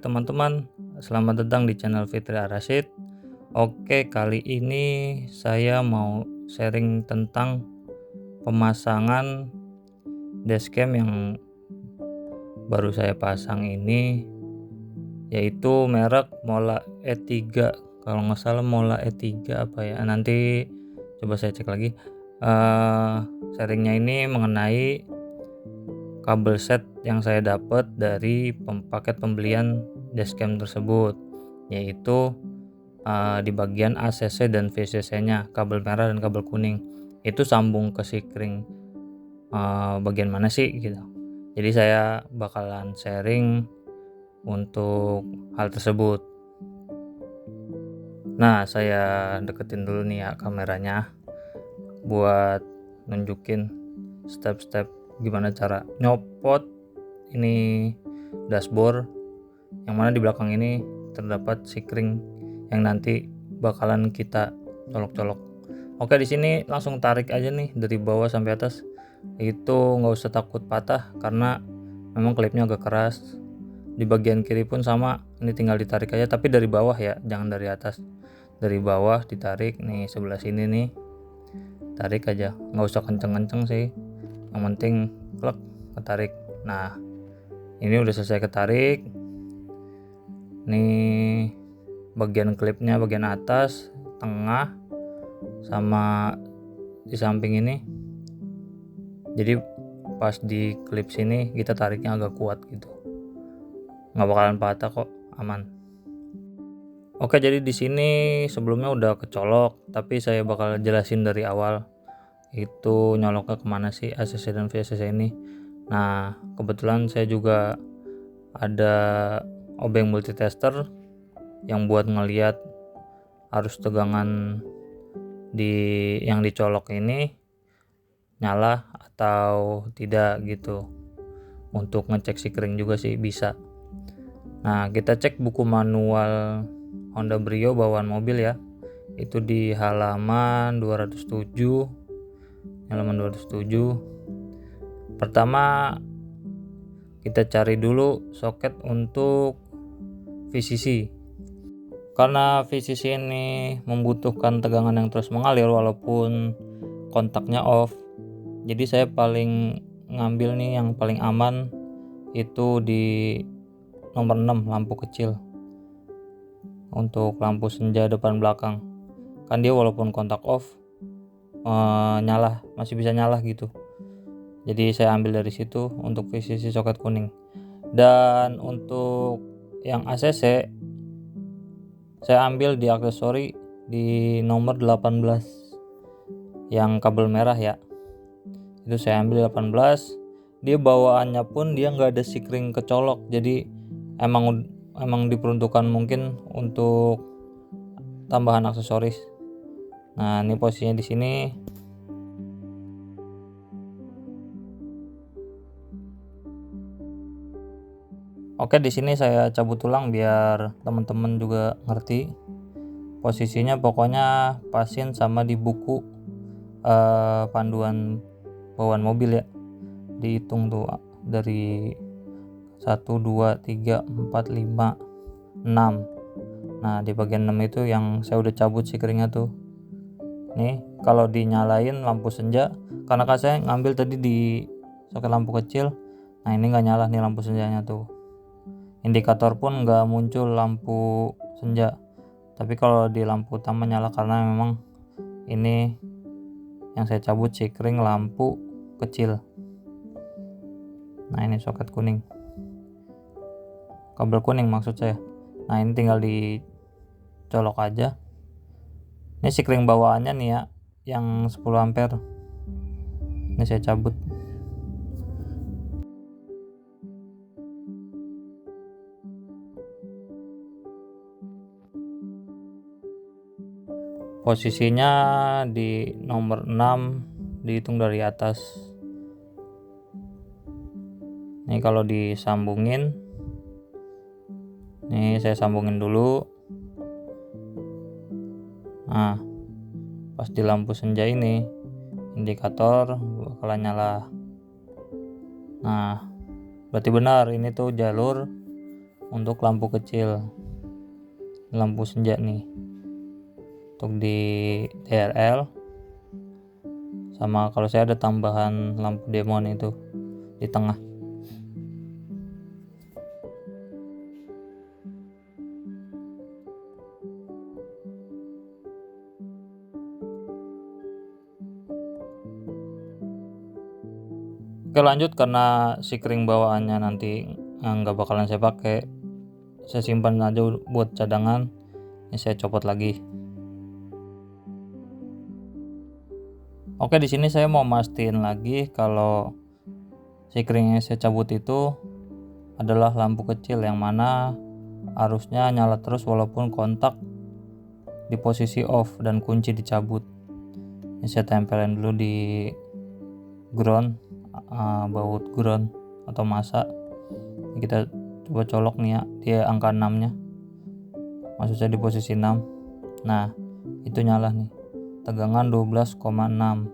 teman-teman, selamat datang di channel Fitri Arasid. Oke, kali ini saya mau sharing tentang pemasangan dashcam yang baru saya pasang ini, yaitu merek Mola E3. Kalau nggak salah Mola E3 apa ya, nanti coba saya cek lagi. Sharingnya ini mengenai kabel set yang saya dapat dari paket pembelian dashcam tersebut, yaitu di bagian ACC dan VCC nya, kabel merah dan kabel kuning itu sambung ke sikring bagian mana sih gitu. Jadi saya bakalan sharing untuk hal tersebut. Nah, saya deketin dulu nih ya kameranya buat nunjukin step-step gimana cara nyopot ini dashboard, yang mana di belakang ini terdapat sikring yang nanti bakalan kita colok-colok. Oke, di sini langsung tarik aja nih dari bawah sampai atas. Itu nggak usah takut patah karena memang klipnya agak keras. Di bagian kiri pun sama, ini tinggal ditarik aja, tapi dari bawah ya, jangan dari atas. Dari bawah ditarik nih, sebelah sini nih, tarik aja, nggak usah kenceng-kenceng sih, yang penting klek ketarik. Nah, ini udah selesai ketarik. Nih bagian klipnya, bagian atas, tengah, sama di samping ini. Jadi pas di klip sini kita tariknya agak kuat gitu, nggak bakalan patah kok, aman. Oke, jadi di sini sebelumnya udah kecolok, tapi saya bakal jelasin dari awal itu nyoloknya kemana sih ACC dan VCC ini. Nah, kebetulan saya juga ada obeng multitester yang buat ngeliat arus tegangan yang dicolok ini nyala atau tidak gitu, untuk ngecek sikring juga sih bisa. Nah, kita cek buku manual Honda Brio bawaan mobil ya, itu di halaman 207. Pertama kita cari dulu soket untuk VCC, karena VCC ini membutuhkan tegangan yang terus mengalir walaupun kontaknya off. Jadi saya paling ngambil nih yang paling aman itu di nomor 6, lampu kecil, untuk lampu senja depan belakang. Kan dia walaupun kontak off nyala, masih bisa nyala gitu. Jadi saya ambil dari situ untuk VCC soket kuning. Dan untuk yang ACC saya ambil di aksesori di nomor 18 yang kabel merah ya. Itu saya ambil 18. Dia bawaannya pun dia nggak ada sikring kecolok, jadi emang diperuntukkan mungkin untuk tambahan aksesoris. Nah, ini posisinya di sini. Oke, di sini saya cabut tulang biar teman-teman juga ngerti. Posisinya pokoknya pasin sama di buku panduan bawaan mobil ya. Dihitung tuh dari 1, 2, 3, 4, 5, 6. Nah, di bagian 6 itu yang saya udah cabut sikringnya tuh. Nih, kalau dinyalain lampu senja, karena kan saya ngambil tadi di soket lampu kecil. Nah, ini nggak nyala nih lampu senjanya tuh. Indikator pun nggak muncul lampu senja. Tapi kalau di lampu utama nyala karena memang ini yang saya cabut sikring lampu kecil. Nah, ini soket kuning, kabel kuning maksud saya. Nah, ini tinggal dicolok aja. Ini sikring bawaannya nih ya, yang 10 ampere. Ini saya cabut. Posisinya di nomor 6, dihitung dari atas. Nih kalau disambungin, nih saya sambungin dulu. Nah, pas di lampu senja ini indikator bakalan nyala. Nah, berarti benar ini tuh jalur untuk lampu kecil, lampu senja nih, untuk di DRL, sama kalau saya ada tambahan lampu demon itu di tengah. Oke, lanjut, karena sikring bawaannya nanti nggak bakalan saya pakai, saya simpan aja buat cadangan. Ini saya copot lagi. Oke, di sini saya mau mastiin lagi kalau sikring yang saya cabut itu adalah lampu kecil, yang mana arusnya nyala terus walaupun kontak di posisi off dan kunci dicabut. Ini saya tempelin dulu di ground, baut ground atau masa. Ini kita coba colok nih ya, dia angka 6 nya, maksud saya di posisi 6. Nah, itu nyala nih, tegangan 12,6,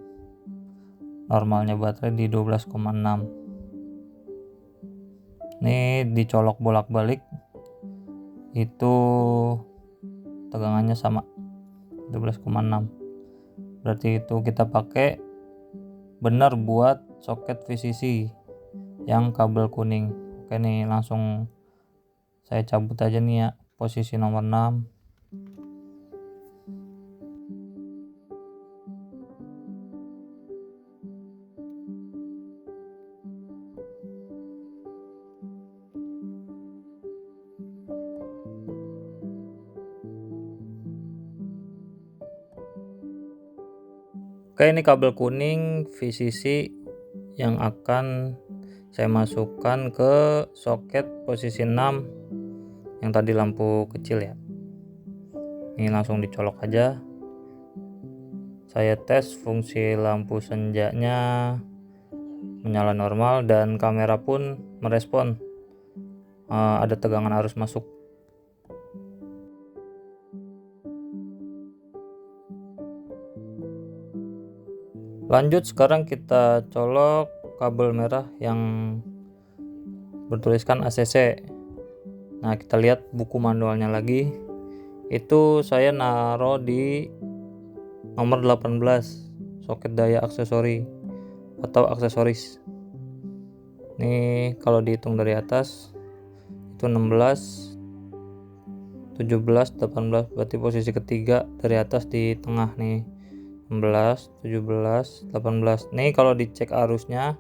normalnya baterai di 12,6. Ini dicolok bolak-balik, itu tegangannya sama 12,6. Berarti itu kita pakai benar buat soket VCC yang kabel kuning. Oke nih, langsung saya cabut aja nih ya, posisi nomor 6. Oke, ini kabel kuning VCC yang akan saya masukkan ke soket posisi 6 yang tadi lampu kecil ya. Ini langsung dicolok aja. Saya tes fungsi lampu senjanya menyala normal dan kamera pun merespon ada tegangan arus masuk. Lanjut, sekarang kita colok kabel merah yang bertuliskan ACC. Nah, kita lihat buku manualnya lagi. Itu saya naruh di nomor 18, soket daya aksesori atau aksesoris. Ini kalau dihitung dari atas itu 16, 17, 18, berarti posisi ketiga dari atas di tengah nih. 16, 17, 18. Nih kalau dicek arusnya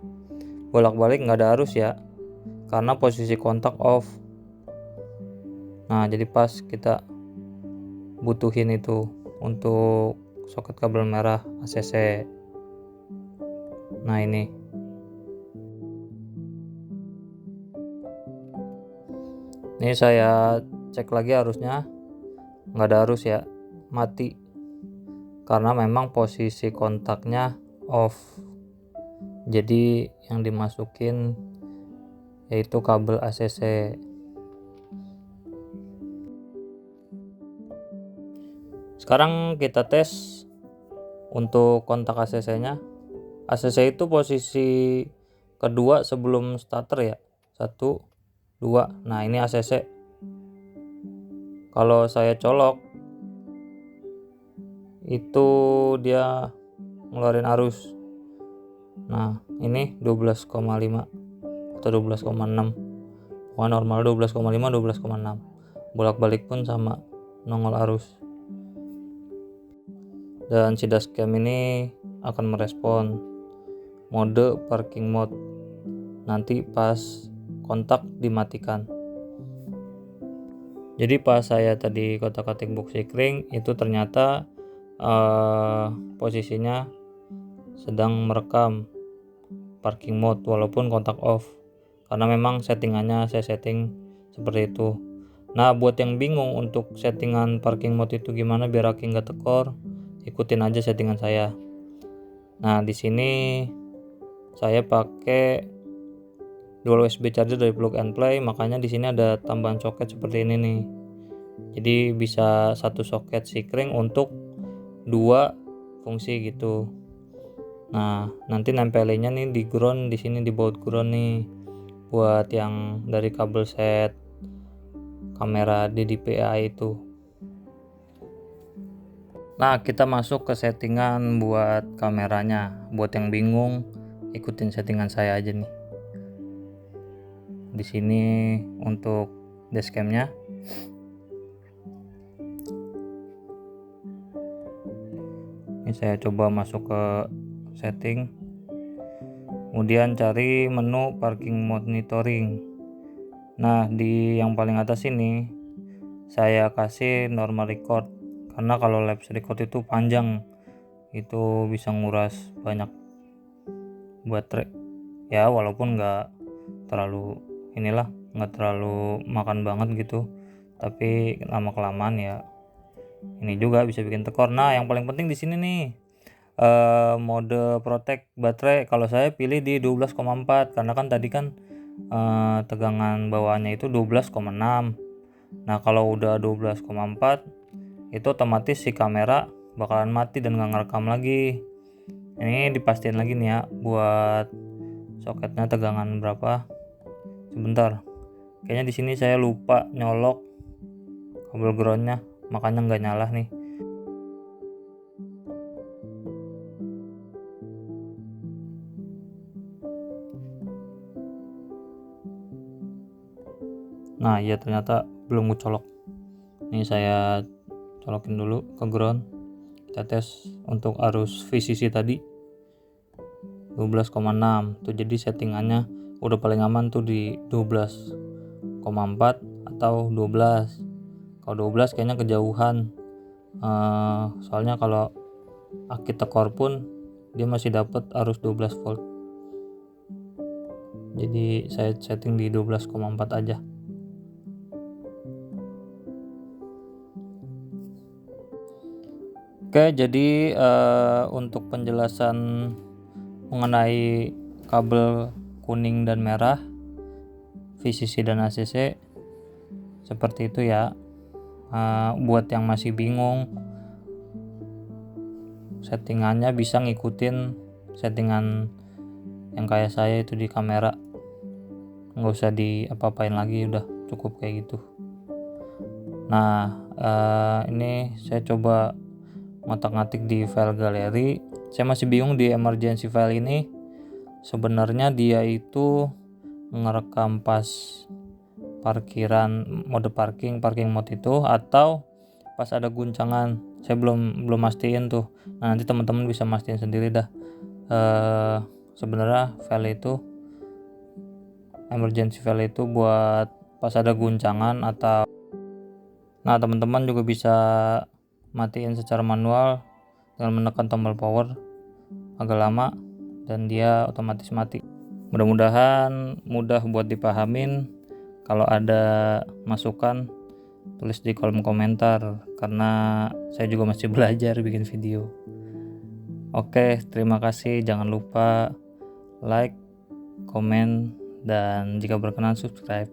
bolak-balik nggak ada arus ya, karena posisi kontak off. Nah, jadi pas kita butuhin itu untuk soket kabel merah ACC. Nah, ini saya cek lagi arusnya, nggak ada arus ya, mati, karena memang posisi kontaknya off. Jadi yang dimasukin yaitu kabel ACC. Sekarang kita tes untuk kontak ACC nya. ACC itu posisi kedua sebelum starter ya, 1, 2. Nah, ini ACC. Kalau saya colok itu dia ngeluarin arus. Nah, ini 12,5 atau 12,6. Pokoknya normal 12,5, 12,6. Bolak-balik pun sama, nongol arus. Dan si dashcam ini akan merespon mode parking mode nanti pas kontak dimatikan. Jadi pas saya tadi kotak-katik box sikring itu ternyata posisinya sedang merekam parking mode walaupun kontak off, karena memang settingannya saya setting seperti itu. Nah, buat yang bingung untuk settingan parking mode itu gimana biar aki nggak tekor, ikutin aja settingan saya. Nah, di sini saya pakai dual USB charger dari plug and play, makanya di sini ada tambahan soket seperti ini nih. Jadi bisa satu soket sikring untuk 2 fungsi gitu. Nah, nanti nempelinnya nih di ground, di sini di baut ground nih, buat yang dari kabel set kamera DPI itu. Nah, kita masuk ke settingan buat kameranya. Buat yang bingung, ikutin settingan saya aja nih. Di sini untuk dashcamnya. Ini saya coba masuk ke setting. Kemudian cari menu parking monitoring. Nah, di yang paling atas ini saya kasih normal record, karena kalau live record itu panjang, itu bisa nguras banyak baterai ya, walaupun nggak terlalu nggak terlalu makan banget gitu, tapi lama kelamaan ya ini juga bisa bikin tekor. Nah, yang paling penting di sini nih mode protect baterai. Kalau saya pilih di 12,4 karena kan tadi kan tegangan bawaannya itu 12,6. Nah, kalau udah 12,4 itu otomatis si kamera bakalan mati dan nggak ngerekam lagi. Ini dipastiin lagi nih ya buat soketnya tegangan berapa. Sebentar, kayaknya di sini saya lupa nyolok kabel groundnya, makanya nggak nyala nih. Nah, iya ternyata belum colok. Ini saya colokin dulu ke ground. Kita tes untuk arus VCC tadi 12,6 tuh, jadi settingannya udah paling aman tuh di 12,4 atau 12. Kalau 12 kayaknya kejauhan, soalnya kalau aki tekor pun dia masih dapat arus 12 volt. Jadi saya setting di 12,4 aja. Oke, jadi untuk penjelasan mengenai kabel kuning dan merah, VCC dan ACC seperti itu ya. Buat yang masih bingung settingannya, bisa ngikutin settingan yang kayak saya itu di kamera, nggak usah diapa-apain lagi, udah cukup kayak gitu. Nah, ini saya coba ngotak-ngatik di file galeri. Saya masih bingung di emergency file ini, sebenarnya dia itu ngerekam pas parkiran, mode parking mode itu, atau pas ada guncangan. Saya belum mastiin tuh. Nah, nanti teman-teman bisa mastiin sendiri dah. Sebenarnya file itu, emergency file itu buat pas ada guncangan atau. Nah, teman-teman juga bisa matiin secara manual dengan menekan tombol power agak lama dan dia otomatis mati. Mudah-mudahan mudah buat dipahamin. Kalau ada masukan tulis di kolom komentar, karena saya juga masih belajar bikin video. Oke, terima kasih. Jangan lupa like, komen, dan jika berkenan subscribe.